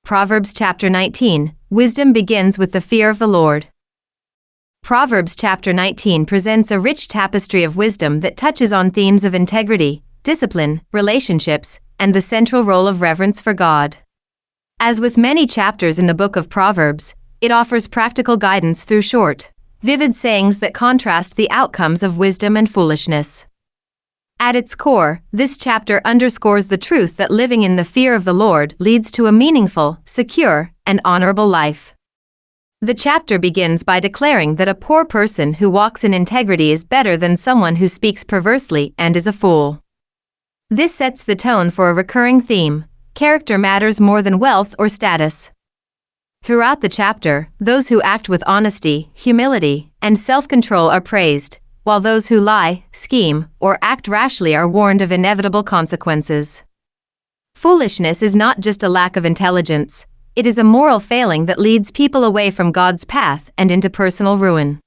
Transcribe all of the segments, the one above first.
Proverbs chapter 19, Wisdom begins with the fear of the Lord. Proverbs chapter 19 presents a rich tapestry of wisdom that touches on themes of integrity, discipline, relationships, and the central role of reverence for God. As with many chapters in the book of Proverbs, it offers practical guidance through short, vivid sayings that contrast the outcomes of wisdom and foolishness. At its core, this chapter underscores the truth that living in the fear of the Lord leads to a meaningful, secure, and honorable life. The chapter begins by declaring that a poor person who walks in integrity is better than someone who speaks perversely and is a fool. This sets the tone for a recurring theme: character matters more than wealth or status. Throughout the chapter, those who act with honesty, humility, and self-control are praised, while those who lie, scheme, or act rashly are warned of inevitable consequences. Foolishness is not just a lack of intelligence, it is a moral failing that leads people away from God's path and into personal ruin.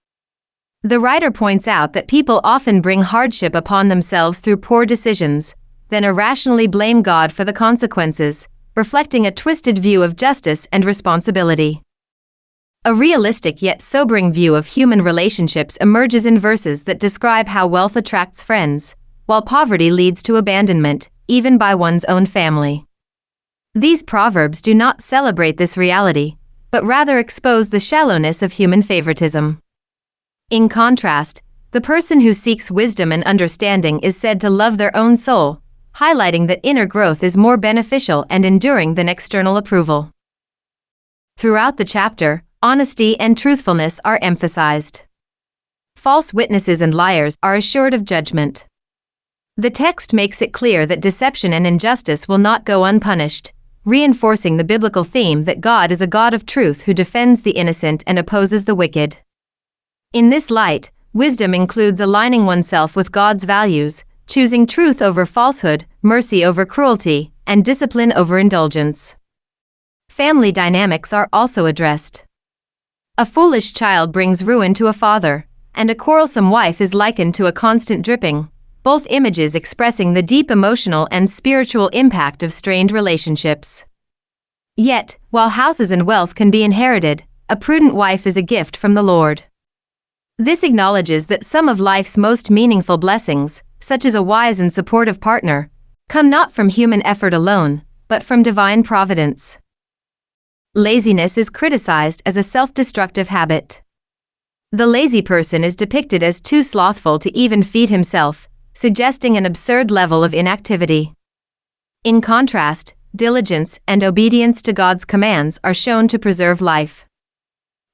The writer points out that people often bring hardship upon themselves through poor decisions, then irrationally blame God for the consequences, reflecting a twisted view of justice and responsibility. A realistic yet sobering view of human relationships emerges in verses that describe how wealth attracts friends, while poverty leads to abandonment, even by one's own family. These proverbs do not celebrate this reality, but rather expose the shallowness of human favoritism. In contrast, the person who seeks wisdom and understanding is said to love their own soul, highlighting that inner growth is more beneficial and enduring than external approval. Throughout the chapter, honesty and truthfulness are emphasized. False witnesses and liars are assured of judgment. The text makes it clear that deception and injustice will not go unpunished, reinforcing the biblical theme that God is a God of truth who defends the innocent and opposes the wicked. In this light, wisdom includes aligning oneself with God's values, choosing truth over falsehood, mercy over cruelty, and discipline over indulgence. Family dynamics are also addressed. A foolish child brings ruin to a father, and a quarrelsome wife is likened to a constant dripping, both images expressing the deep emotional and spiritual impact of strained relationships. Yet, while houses and wealth can be inherited, a prudent wife is a gift from the Lord. This acknowledges that some of life's most meaningful blessings, such as a wise and supportive partner, come not from human effort alone, but from divine providence. Laziness is criticized as a self-destructive habit. The lazy person is depicted as too slothful to even feed himself, suggesting an absurd level of inactivity. In contrast, diligence and obedience to God's commands are shown to preserve life.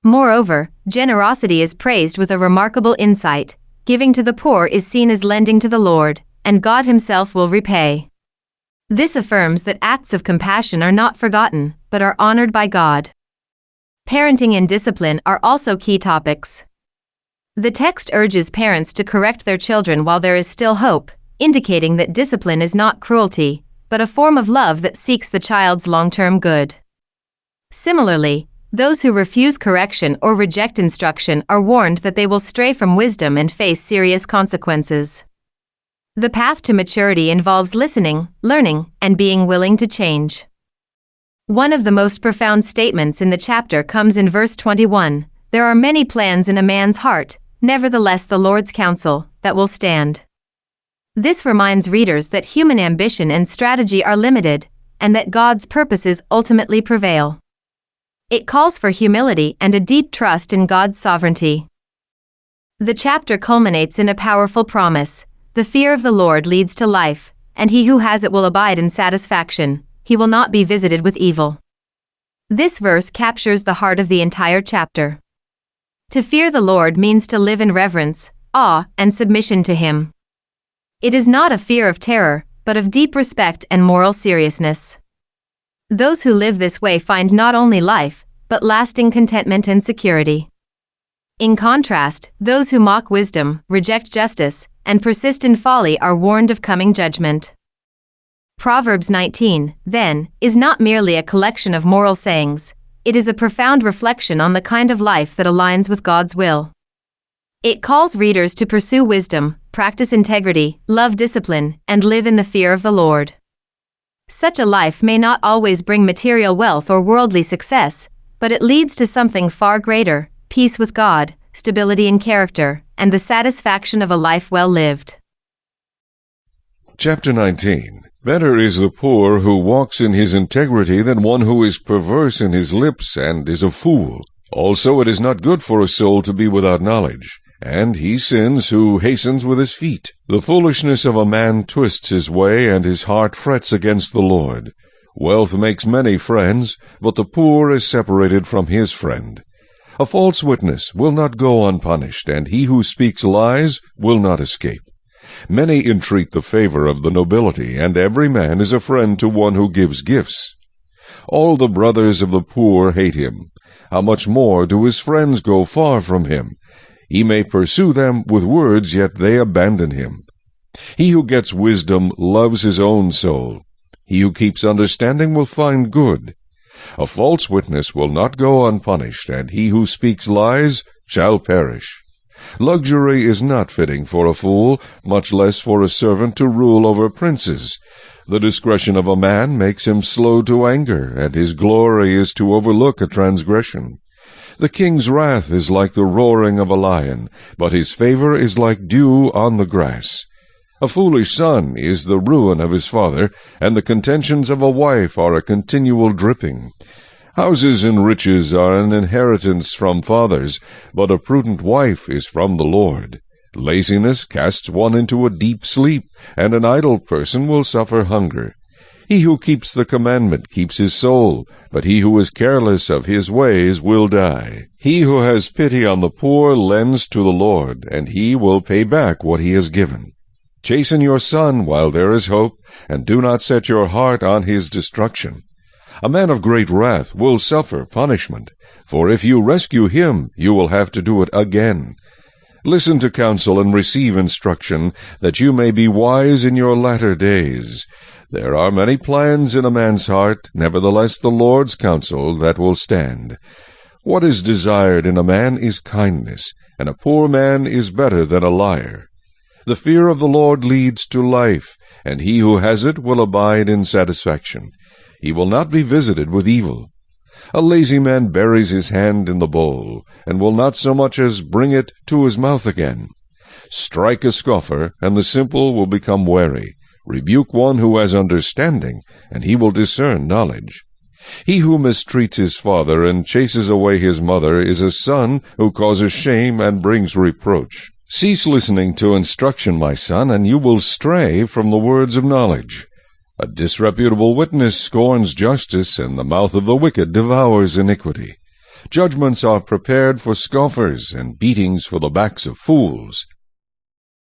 Moreover, generosity is praised with a remarkable insight: giving to the poor is seen as lending to the Lord, and God Himself will repay. This affirms that acts of compassion are not forgotten, but are honored by God. Parenting and discipline are also key topics. The text urges parents to correct their children while there is still hope, indicating that discipline is not cruelty, but a form of love that seeks the child's long-term good. Similarly, those who refuse correction or reject instruction are warned that they will stray from wisdom and face serious consequences. The path to maturity involves listening, learning, and being willing to change. One of the most profound statements in the chapter comes in verse 21, "There are many plans in a man's heart, nevertheless the Lord's counsel, that will stand." This reminds readers that human ambition and strategy are limited, and that God's purposes ultimately prevail. It calls for humility and a deep trust in God's sovereignty. The chapter culminates in a powerful promise: the fear of the Lord leads to life, and he who has it will abide in satisfaction. He will not be visited with evil. This verse captures the heart of the entire chapter. To fear the Lord means to live in reverence, awe, and submission to Him. It is not a fear of terror, but of deep respect and moral seriousness. Those who live this way find not only life, but lasting contentment and security. In contrast, those who mock wisdom, reject justice, and persist in folly are warned of coming judgment. Proverbs 19, then, is not merely a collection of moral sayings, it is a profound reflection on the kind of life that aligns with God's will. It calls readers to pursue wisdom, practice integrity, love discipline, and live in the fear of the Lord. Such a life may not always bring material wealth or worldly success, but it leads to something far greater: peace with God, stability in character, and the satisfaction of a life well lived. Chapter 19. Better is the poor who walks in his integrity than one who is perverse in his lips and is a fool. Also it is not good for a soul to be without knowledge, and he sins who hastens with his feet. The foolishness of a man twists his way, and his heart frets against the Lord. Wealth makes many friends, but the poor is separated from his friend. A false witness will not go unpunished, and he who speaks lies will not escape. Many entreat the favor of the nobility, and every man is a friend to one who gives gifts. All the brothers of the poor hate him. How much more do his friends go far from him? He may pursue them with words, yet they abandon him. He who gets wisdom loves his own soul. He who keeps understanding will find good. A false witness will not go unpunished, and he who speaks lies shall perish. Luxury is not fitting for a fool, much less for a servant to rule over princes. The discretion of a man makes him slow to anger, and his glory is to overlook a transgression. The king's wrath is like the roaring of a lion, but his favor is like dew on the grass. A foolish son is the ruin of his father, and the contentions of a wife are a continual dripping. Houses and riches are an inheritance from fathers, but a prudent wife is from the Lord. Laziness casts one into a deep sleep, and an idle person will suffer hunger. He who keeps the commandment keeps his soul, but he who is careless of his ways will die. He who has pity on the poor lends to the Lord, and he will pay back what he has given. Chasten your son while there is hope, and do not set your heart on his destruction. A man of great wrath will suffer punishment, for if you rescue him, you will have to do it again. Listen to counsel and receive instruction, that you may be wise in your latter days. There are many plans in a man's heart, nevertheless the Lord's counsel that will stand. What is desired in a man is kindness, and a poor man is better than a liar. The fear of the Lord leads to life, and he who has it will abide in satisfaction. He will not be visited with evil. A lazy man buries his hand in the bowl, and will not so much as bring it to his mouth again. Strike a scoffer, and the simple will become wary. Rebuke one who has understanding, and he will discern knowledge. He who mistreats his father and chases away his mother is a son who causes shame and brings reproach. Cease listening to instruction, my son, and you will stray from the words of knowledge. A disreputable witness scorns justice, and the mouth of the wicked devours iniquity. Judgments are prepared for scoffers, and beatings for the backs of fools.